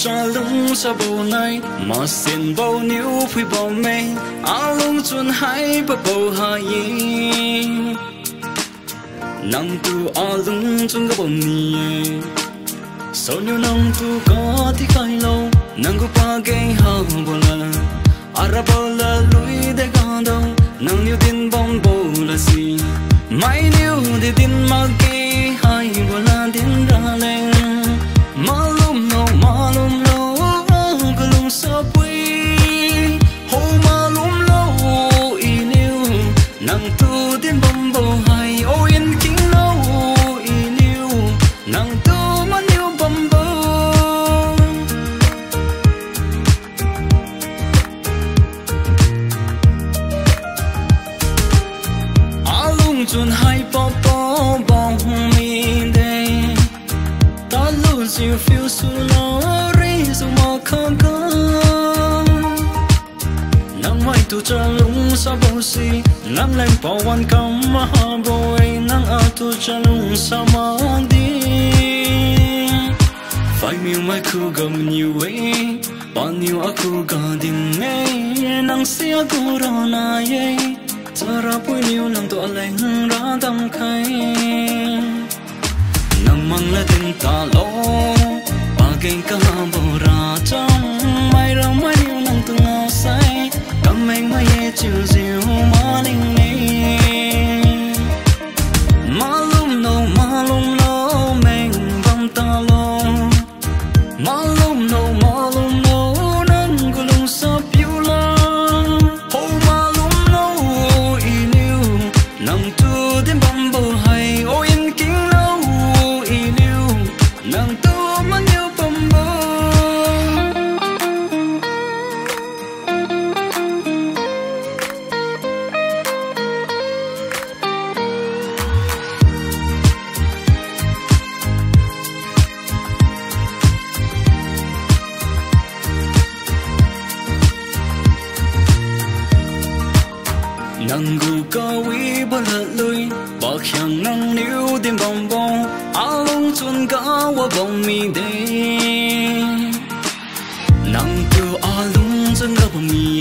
Cha lung sa bầu này mà xin bầu níu phi bầu mê a lung chuan hai ba bầu hai nang tu a lung chuan ga bầu ni sau nhiêu nang tu có thì khai lâu nang gu pa gay ha bầu la ara bầu la lui de ga đâu nang nhiêu tin bom bầu là gì mai nhiêu de tin ma gay hai bầu la tin ra lên malum no galung sa pui ho malum lo iniu nang tu din bombo hai o yen king lo iniu nang tu man yêu bombo alung chun hai po po bong mi day ta lose you feel so low so mà không có nắng mai tu cha lung sa bao si nắng lên bao quan cam mà bồi nắng ao tu cha lung sa mà đi phải miêu mai khu gầm nhiều ấy bao nhiêu aku gading ấy nắng xia tu ra na ấy giờ ra bụi nhiều lòng tu lên ra đam khai nắng mang lên tình ta lo kinh ca bầu ra trong mai ra mai yêu nắng tu ngao say cầm anh mai ye chiều diều má linh này malum no mình vòng ta lo malum no nắng cô lung sắp yêu la ho malum no iniu nắng tu đến bầm bầu hay ôi in kính lâu iniu nắng tu man yêu nang gu cao quý bơ lợn lui bạc hàng nang níu đêm bồng bông áo lông chuồn cá qua bông mi đê nang tiêu áo lông chân gấp mi